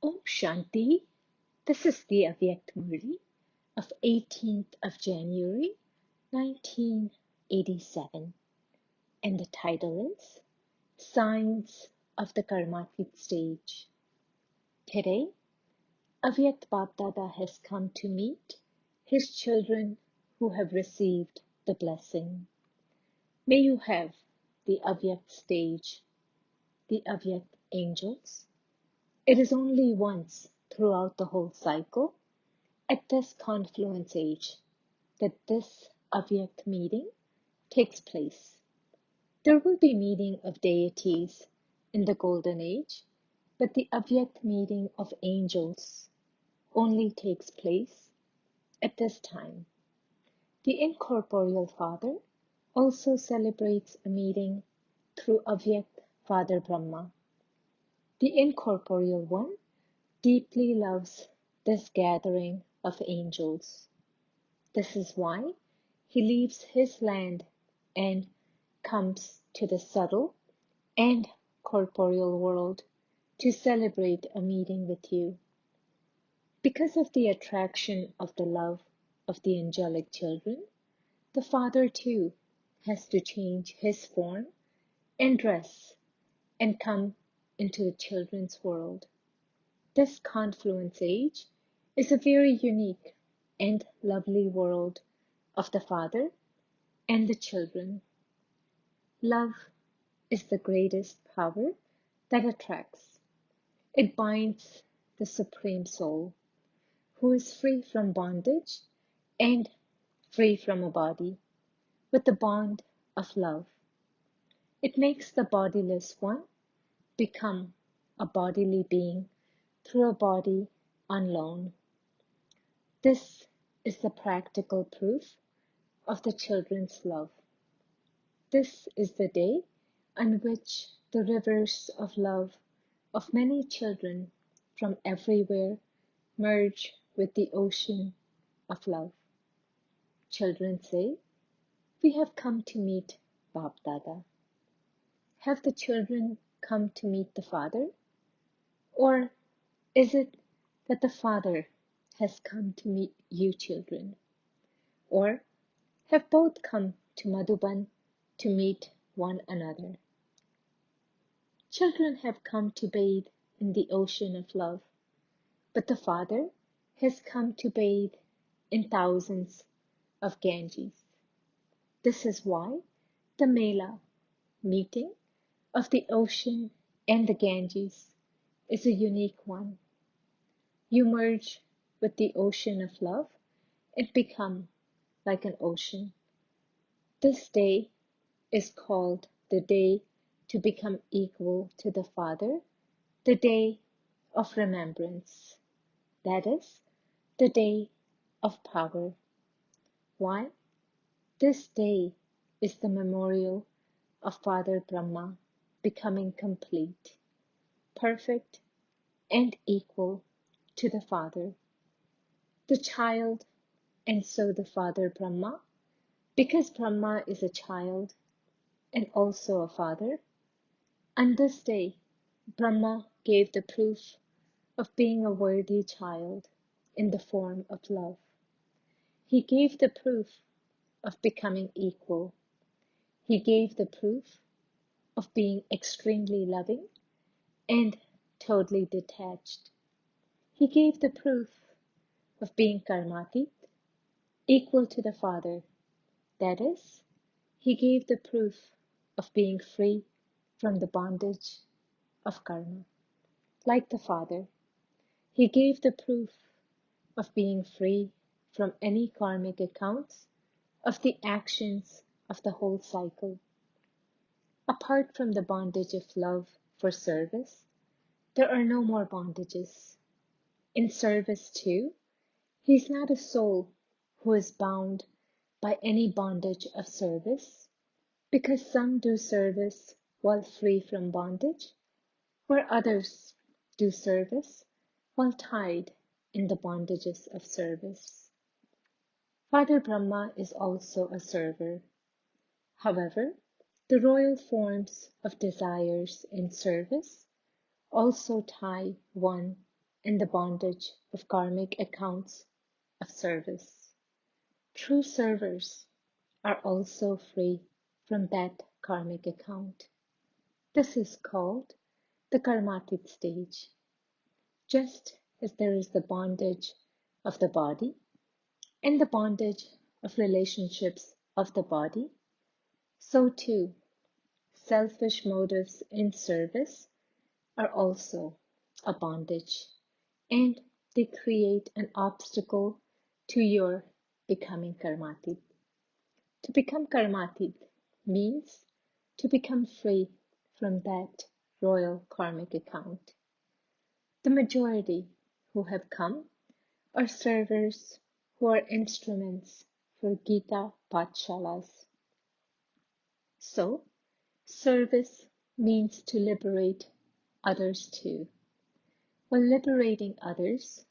Om Shanti. This is the Avyakt Murli of 18th of January 1987, and the title is Signs of the Karmateet Stage. Today, Avyakt Bapdada has come to meet his children who have received the blessing. May you have the Avyakt stage, the Avyakt angels. It is only once throughout the whole cycle, at this confluence age, that this Avyakt meeting takes place. There will be meeting of deities in the golden age, but the Avyakt meeting of angels only takes place at this time. The incorporeal Father also celebrates a meeting through Avyakt Father Brahma. The incorporeal one deeply loves this gathering of angels. This is why he leaves his land and comes to the subtle and corporeal world to celebrate a meeting with you. Because of the attraction of the love of the angelic children, the Father too has to change his form and dress and come into the children's world. This confluence age is a very unique and lovely world of the Father and the children. Love is the greatest power that attracts. It binds the Supreme Soul, who is free from bondage and free from a body, with the bond of love. It makes the bodiless one become a bodily being through a body on loan. This is the practical proof of the children's love. This is the day on which the rivers of love of many children from everywhere merge with the ocean of love. Children say, "We have come to meet Bap Dada." Have the children come to meet the Father? Or is it that the Father has come to meet you children? Or have both come to Madhuban to meet one another? Children have come to bathe in the ocean of love, but the Father has come to bathe in thousands of Ganges. This is why the Mela, meeting of the ocean and the Ganges, is a unique one. You merge with the ocean of love and become like an ocean. This day is called the day to become equal to the Father, the day of remembrance. That is, the day of power. Why? This day is the memorial of Father Brahma becoming complete, perfect, and equal to the Father. The child, and so the Father Brahma, because Brahma is a child and also a father. On this day, Brahma gave the proof of being a worthy child in the form of love. He gave the proof of becoming equal. He gave the proof of being extremely loving and totally detached. He gave the proof of being karmateet, equal to the Father. That is, he gave the proof of being free from the bondage of karma. Like the Father, he gave the proof of being free from any karmic accounts of the actions of the whole cycle. Apart from the bondage of love for service, there are no more bondages. In service too, he is not a soul who is bound by any bondage of service, because some do service while free from bondage, where others do service while tied in the bondages of service. Father Brahma is also a server. However, the royal forms of desires in service also tie one in the bondage of karmic accounts of service. True servers are also free from that karmic account. This is called the karmateet stage. Just as there is the bondage of the body and the bondage of relationships of the body, so too selfish motives in service are also a bondage, and they create an obstacle to your becoming karmateet. To become karmateet means to become free from that royal karmic account. The majority who have come are servers who are instruments for Gita Pathshalas. So, service means to liberate others too. While liberating others,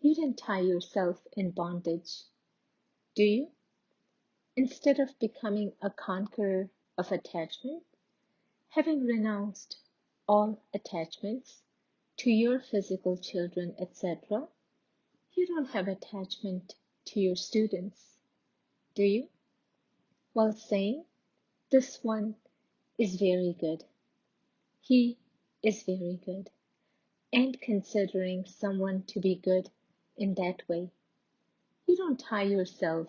you don't tie yourself in bondage, do you? Instead of becoming a conqueror of attachment, having renounced all attachments to your physical children, etc., you don't have attachment to your students, do you? While saying, this one is very good, he is very good, and considering someone to be good in that way, you don't tie yourself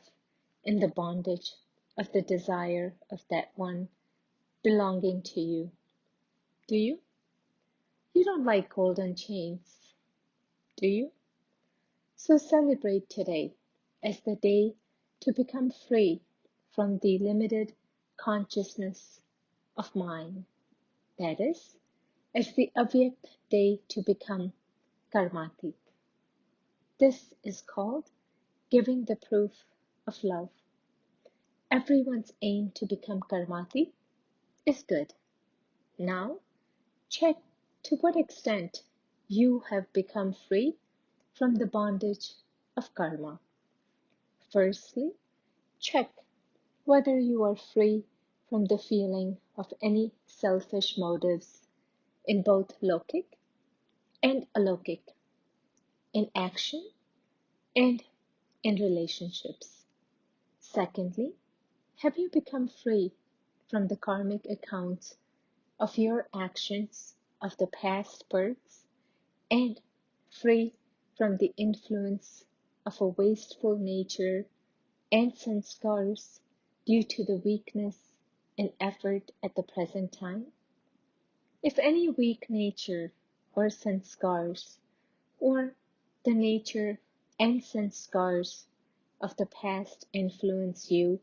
in the bondage of the desire of that one belonging to you, do you? You don't like golden chains, do you? So celebrate today as the day to become free from the limited consciousness of mind. That is, as the Avyakt day to become karmateet. This is called giving the proof of love. Everyone's aim to become karmateet is good. Now, check to what extent you have become free from the bondage of karma. Firstly, check whether you are free from the feeling of any selfish motives in both lokic and alokic, in action and in relationships. Secondly, have you become free from the karmic accounts of your actions of the past births and free from the influence of a wasteful nature and sanskars due to the weakness and effort at the present time? If any weak nature or sanskars or the nature and sanskars of the past influence you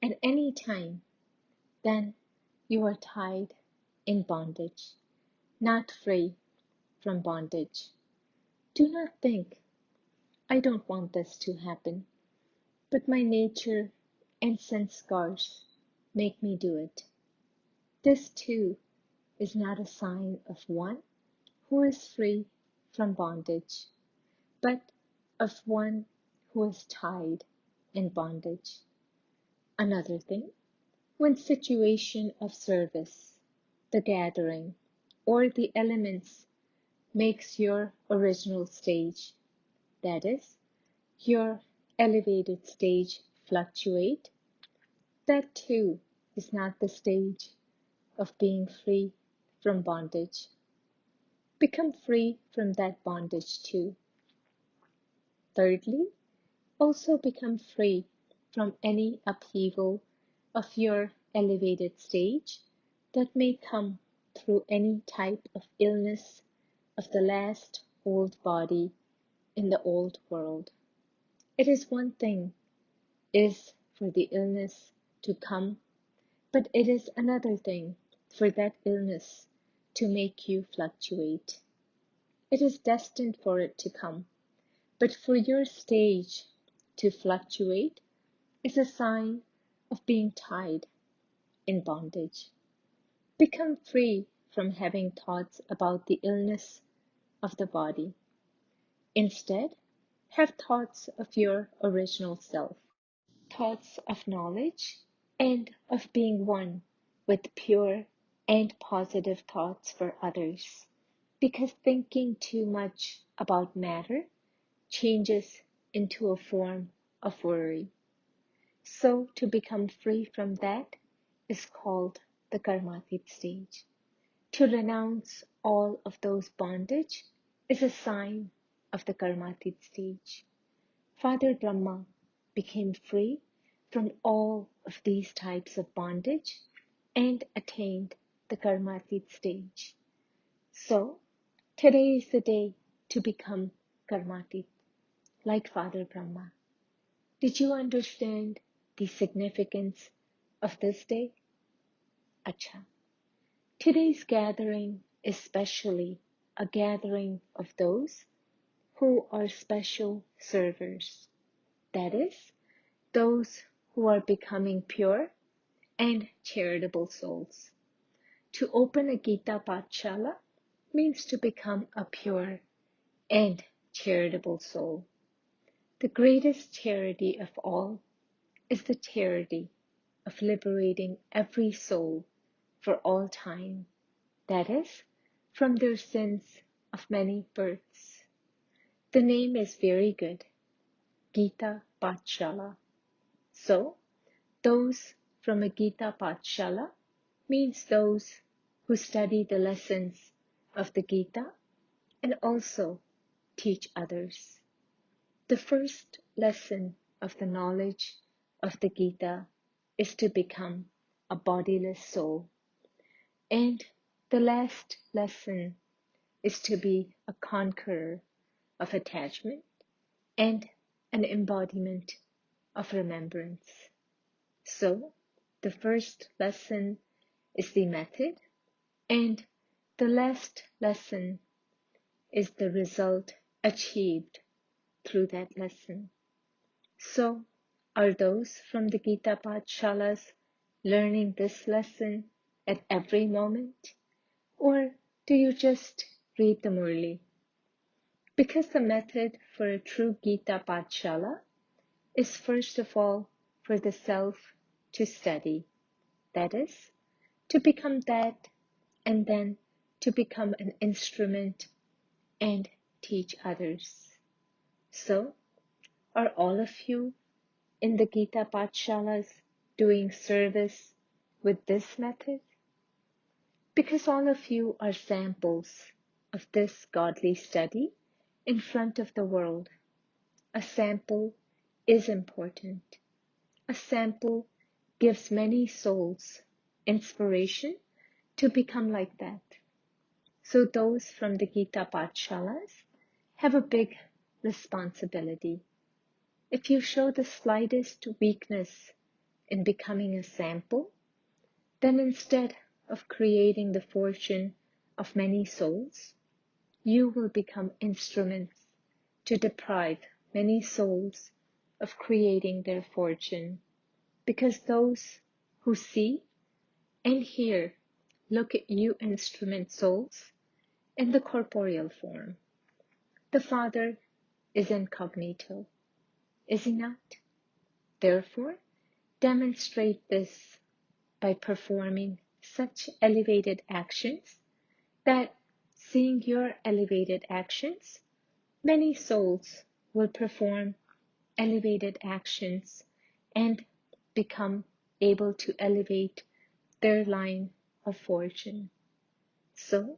at any time, then you are tied in bondage, not free from bondage. Do not think, I don't want this to happen, but my nature and sanskars make me do it. This too is not a sign of one who is free from bondage, but of one who is tied in bondage. Another thing, when situation of service, the gathering, or the elements makes your original stage, that is, your elevated stage fluctuate, that too is not the stage of being free from bondage. Become free from that bondage too. Thirdly, also become free from any upheaval of your elevated stage that may come through any type of illness of the last old body in the old world. It is one thing is for the illness to come, but it is another thing for that illness to make you fluctuate. It is destined for it to come, but for your stage to fluctuate is a sign of being tied in bondage. Become free from having thoughts about the illness of the body. Instead, have thoughts of your original self, thoughts of knowledge and of being one with pure and positive thoughts for others. because thinking too much about matter changes into a form of worry. So to become free from that is called the karmateet stage. To renounce all of those bondage is a sign of the karmateet stage. Father Brahma became free from all of these types of bondage and attained the karmateet stage. So today is the day to become karmateet, like Father Brahma. Did you understand the significance of this day? Acha. Today's gathering is specially a gathering of those who are special servers. That is, those who are becoming pure and charitable souls. To open a Gita Pathshala means to become a pure and charitable soul. The greatest charity of all is the charity of liberating every soul for all time, that is, from their sins of many births. The name is very good, Gita Pathshala. So, those from a Gita Pathshala means those who study the lessons of the Gita and also teach others. The first lesson of the knowledge of the Gita is to become a bodiless soul. And the last lesson is to be a conqueror of attachment and an embodiment of remembrance. So, the first lesson is the method, and the last lesson is the result achieved through that lesson. So, are those from the Gita Pathshalas learning this lesson at every moment? Or do you just read the Murli? Because the method for a true Gita Pathshala is first of all for the self to study. That is, to become that and then to become an instrument and teach others. So, are all of you in the Gita Pathshalas doing service with this method? Because all of you are samples of this godly study in front of the world. A sample is important. A sample gives many souls inspiration to become like that. So those from the Gita Pathshalas have a big responsibility. If you show the slightest weakness in becoming a sample, then instead of creating the fortune of many souls, you will become instruments to deprive many souls of creating their fortune, because those who see and hear look at you instrument souls in the corporeal form. The Father is incognito, is he not? Therefore, demonstrate this by performing such elevated actions that, seeing your elevated actions, many souls will perform elevated actions and become able to elevate their line of fortune. So,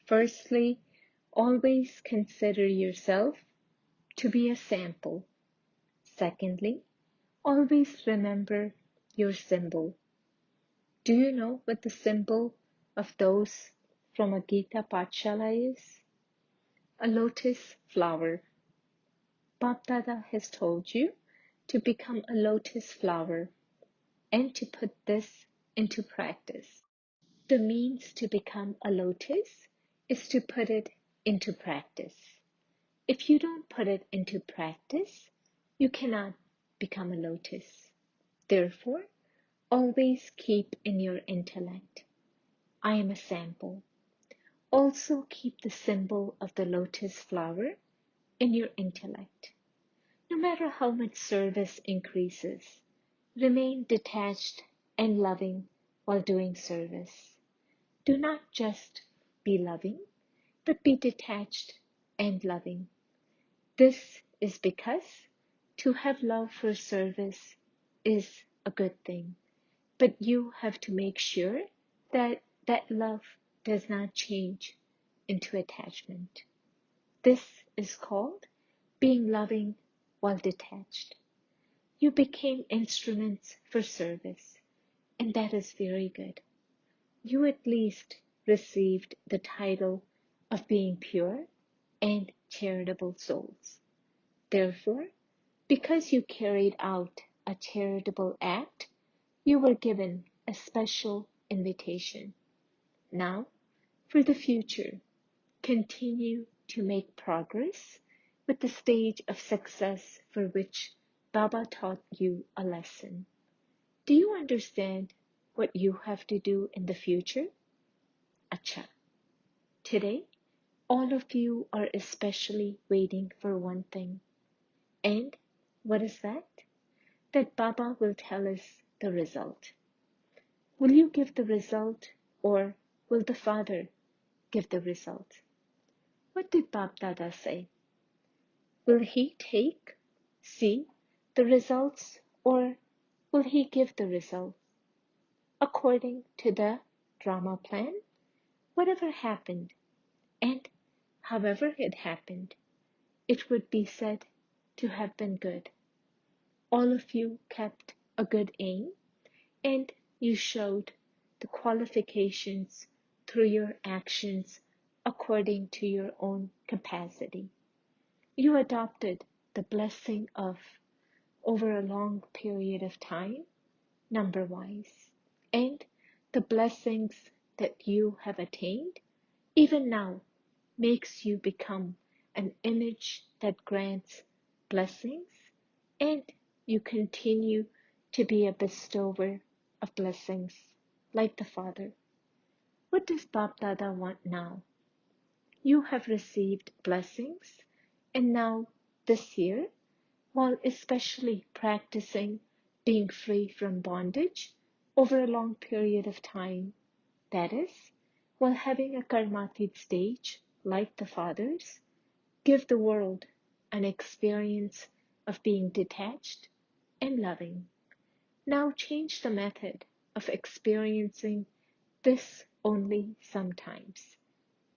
firstly, always consider yourself to be a sample. Secondly, always remember your symbol. Do you know what the symbol of those from a Gita Pathshala is? A lotus flower. Bapdada has told you to become a lotus flower and to put this into practice. The means to become a lotus is to put it into practice. If you don't put it into practice, you cannot become a lotus. Therefore, always keep in your intellect, I am a sample. Also keep the symbol of the lotus flower in your intellect. No matter how much service increases, remain detached and loving while doing service. Do not just be loving, but be detached and loving. This is because to have love for service is a good thing, but you have to make sure that that love does not change into attachment. This is called being loving while detached. You became instruments for service, and that is very good. You at least received the title of being pure and charitable souls. Therefore, because you carried out a charitable act, you were given a special invitation. Now, for the future, continue to make progress with the stage of success for which Baba taught you a lesson. Do you understand what you have to do in the future? Acha. Today, all of you are especially waiting for one thing. And what is that? That Baba will tell us the result. Will you give the result, or will the Father give the result? What did Bab Dada say? Will he see the results, or will he give the results? According to the drama plan, whatever happened, and however it happened, it would be said to have been good. All of you kept a good aim, and you showed the qualifications through your actions according to your own capacity. You adopted the blessing of over a long period of time, number-wise, and the blessings that you have attained, even now, makes you become an image that grants blessings, and you continue to be a bestower of blessings like the Father. What does Bab Dada want now? You have received blessings, and now this year, while especially practicing being free from bondage over a long period of time, that is, while having a karmateet stage like the Fathers, give the world an experience of being detached and loving. Now change the method of experiencing this only sometimes,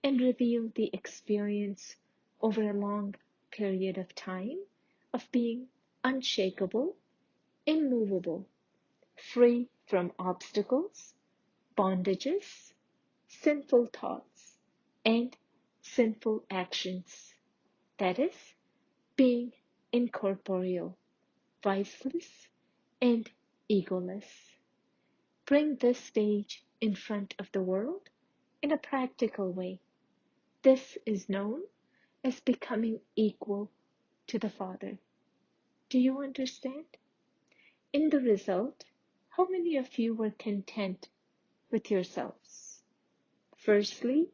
and reveal the experience over a long period of time of being unshakable, immovable, free from obstacles, bondages, sinful thoughts, and sinful actions. That is, being incorporeal, viceless, and egoless. Bring this stage in front of the world in a practical way. This is known as becoming equal to the Father. Do you understand? In the result, how many of you were content with yourselves? Firstly,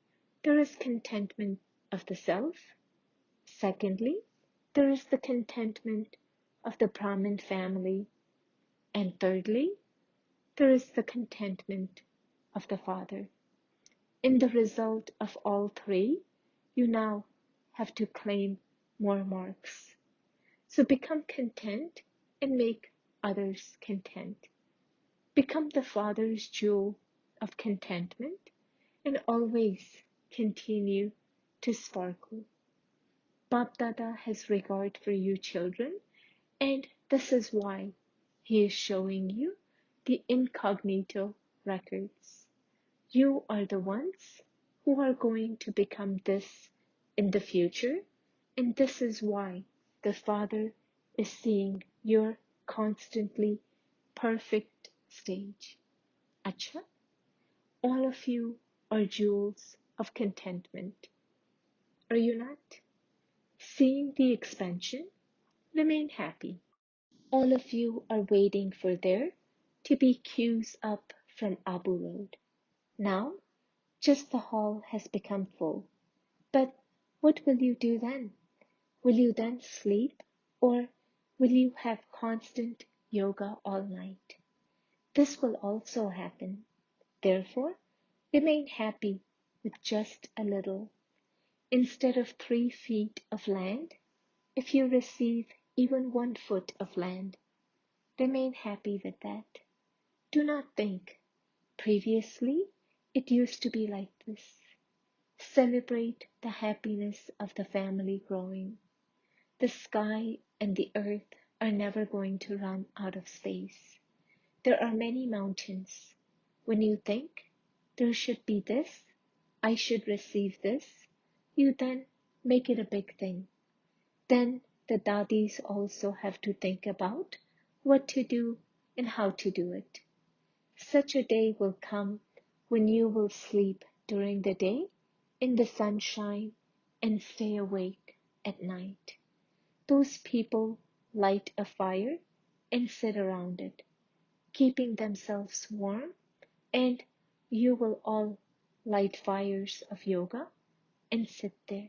there is contentment of the self. Secondly, there is the contentment of the Brahmin family. And thirdly, there is the contentment of the Father. In the result of all three, you now have to claim more marks. So become content and make others content. Become the Father's jewel of contentment and always continue to sparkle. Bab Dada has regard for you children, and this is why he is showing you the incognito records. You are the ones who are going to become this in the future, and this is why the Father is seeing your constantly perfect stage. Acha, all of you are jewels of contentment. Are you not? Seeing the expansion, remain happy. All of you are waiting for there to be queues up from Abu Road. Now, just the hall has become full. But what will you do then? Will you then sleep, or will you have constant yoga all night? This will also happen. Therefore, remain happy with just a little. Instead of 3 feet of land, if you receive even 1 foot of land, remain happy with that. Do not think, previously it used to be like this. Celebrate the happiness of the family growing. The sky and the earth are never going to run out of space. There are many mountains. When you think, there should be this, I should receive this, you then make it a big thing. Then the dadis also have to think about what to do and how to do it. Such a day will come when you will sleep during the day in the sunshine and stay awake at night. Those people light a fire and sit around it, keeping themselves warm, and you will all light fires of yoga and sit there.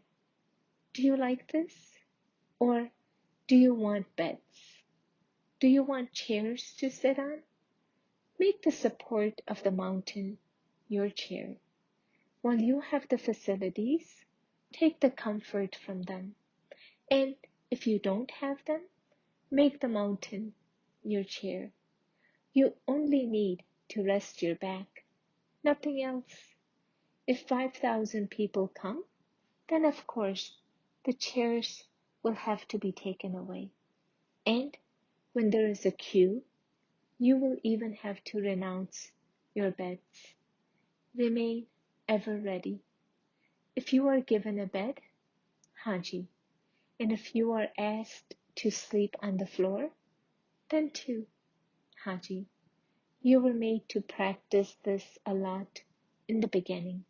Do you like this? Or do you want beds? Do you want chairs to sit on? Make the support of the mountain your chair. While you have the facilities, take the comfort from them. And if you don't have them, make the mountain your chair. You only need to rest your back, nothing else. If 5,000 people come, then of course the chairs will have to be taken away. And when there is a queue, you will even have to renounce your beds. Remain ever ready. If you are given a bed, Haji, and if you are asked to sleep on the floor, then too, Haji. You were made to practice this a lot in the beginning.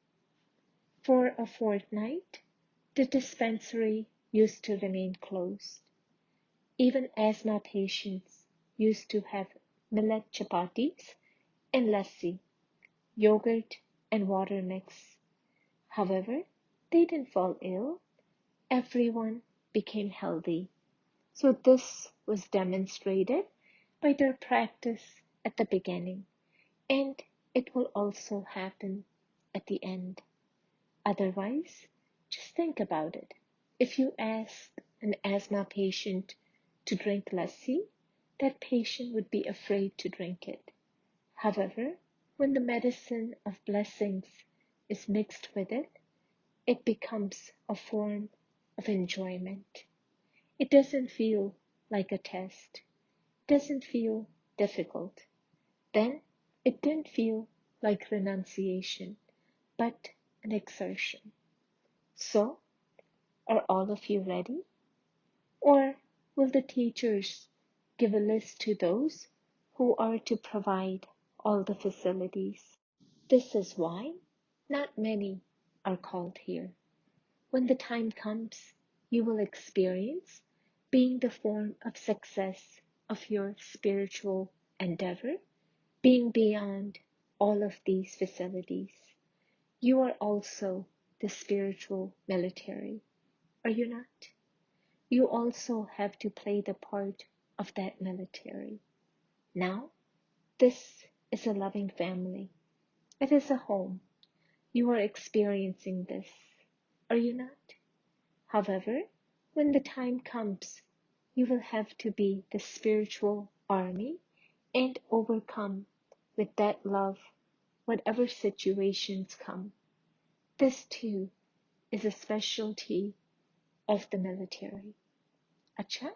For a fortnight, the dispensary used to remain closed. Even asthma patients used to have millet chapatis and lassi, yogurt and water mix. However, they didn't fall ill. Everyone became healthy. So this was demonstrated by their practice at the beginning, and it will also happen at the end. Otherwise, just think about it. If you ask an asthma patient to drink lassi, that patient would be afraid to drink it. However, when the medicine of blessings is mixed with it, it becomes a form of enjoyment. It doesn't feel like a test. It doesn't feel difficult. Then it didn't feel like renunciation, but an exertion. So, are all of you ready? Or will the teachers give a list to those who are to provide all the facilities? This is why not many are called here. When the time comes, you will experience being the form of success of your spiritual endeavor, being beyond all of these facilities. You are also the spiritual military, are you not? You also have to play the part of that military. Now, this is a loving family. It is a home. You are experiencing this, are you not? However, when the time comes, you will have to be the spiritual army and overcome with that love whatever situations come. This too is a specialty of the military. Acha,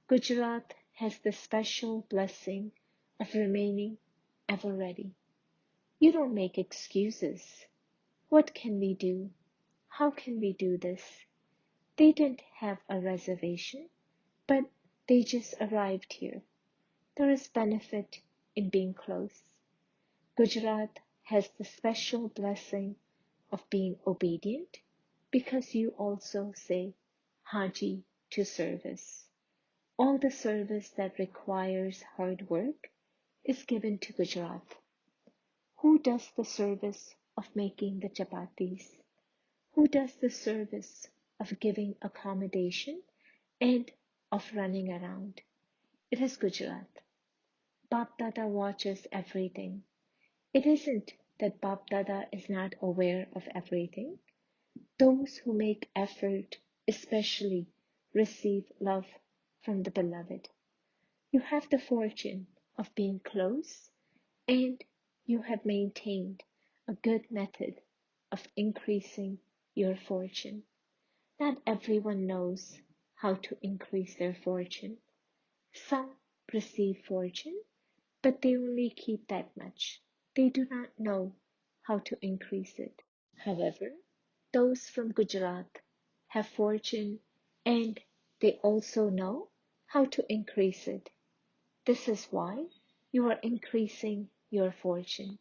Gujarat has the special blessing of remaining ever ready. You don't make excuses. What can we do? How can we do this? They didn't have a reservation, but they just arrived here. There is benefit in being close. Gujarat has the special blessing of being obedient because you also say Haji to service. All the service that requires hard work is given to Gujarat. Who does the service of making the chapatis? Who does the service of giving accommodation and of running around? It is Gujarat. Bap Dada watches everything. It isn't that Bap Dada is not aware of everything. Those who make effort especially receive love from the beloved. You have the fortune of being close, and you have maintained a good method of increasing your fortune. Not everyone knows how to increase their fortune. Some receive fortune, but they only keep that much. They do not know how to increase it. However, those from Gujarat have fortune, and they also know how to increase it. This is why you are increasing your fortune.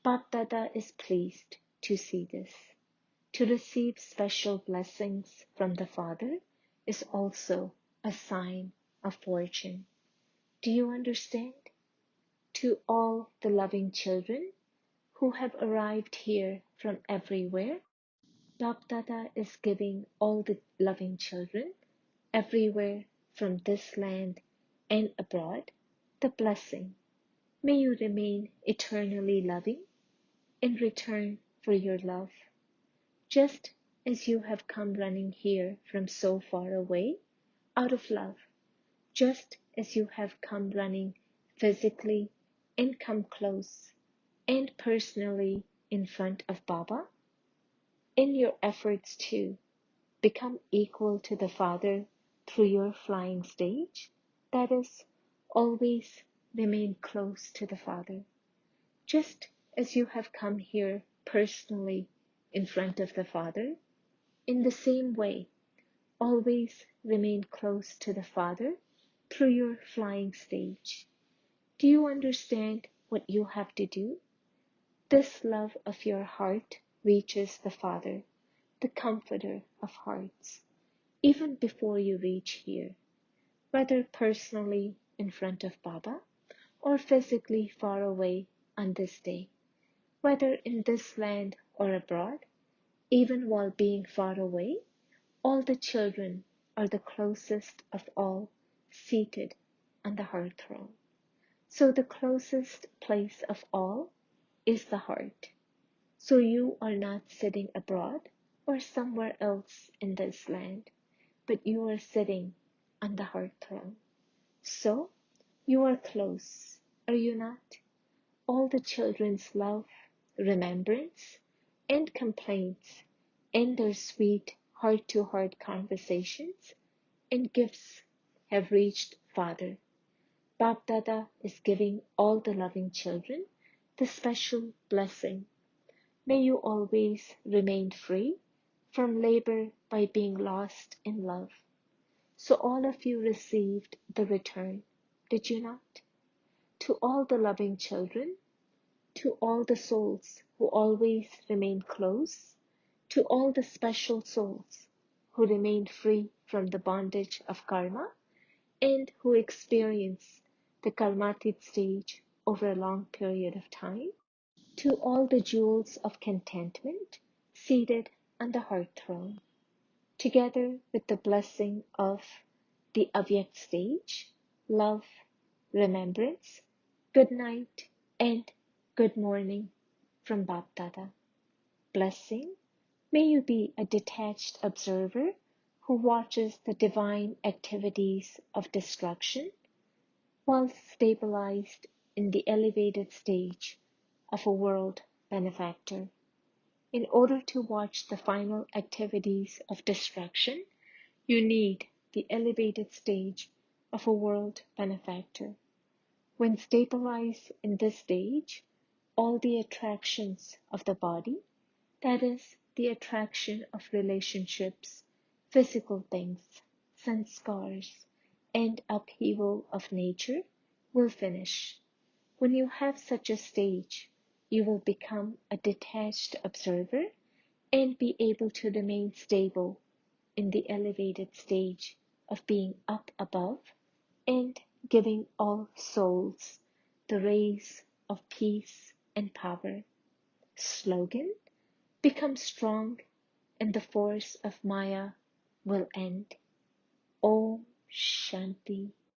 Bap Dada is pleased to see this. To receive special blessings from the Father is also a sign of fortune. Do you understand? To all the loving children who have arrived here from everywhere, Bap Dada is giving all the loving children everywhere from this land and abroad the blessing. May you remain eternally loving in return for your love. Just as you have come running here from so far away out of love, just as you have come running physically and come close and personally in front of Baba, in your efforts to become equal to the Father through your flying stage, that is, always remain close to the Father. Just as you have come here personally in front of the Father, in the same way, always remain close to the Father through your flying stage. Do you understand what you have to do? This love of your heart reaches the Father, the Comforter of hearts, even before you reach here, whether personally in front of Baba or physically far away on this day, whether in this land or abroad. Even while being far away, all the children are the closest of all, seated on the heart throne. So the closest place of all is the heart. So you are not sitting abroad or somewhere else in this land, but you are sitting on the heart throne. So you are close, are you not? All the children's love, remembrance, and complaints, and their sweet heart-to-heart conversations and gifts have reached Father. Bap Dada is giving all the loving children the special blessing. May you always remain free from labor by being lost in love. So all of you received the return, did you not? To all the loving children, to all the souls who always remain close, to all the special souls who remain free from the bondage of karma and who experience the karmateet stage over a long period of time, to all the jewels of contentment seated on the heart throne, together with the blessing of the Avyakt stage, love, remembrance, good night, and good morning from Bap Dada. Blessing, may you be a detached observer who watches the divine activities of destruction while stabilized in the elevated stage of a world benefactor. In order to watch the final activities of destruction, you need the elevated stage of a world benefactor. When stabilized in this stage, all the attractions of the body, that is, the attraction of relationships, physical things, sanskars, and upheaval of nature, will finish. When you have such a stage, you will become a detached observer and be able to remain stable in the elevated stage of being up above and giving all souls the rays of peace and power. Slogan: become strong and the force of Maya will end. Om Shanti.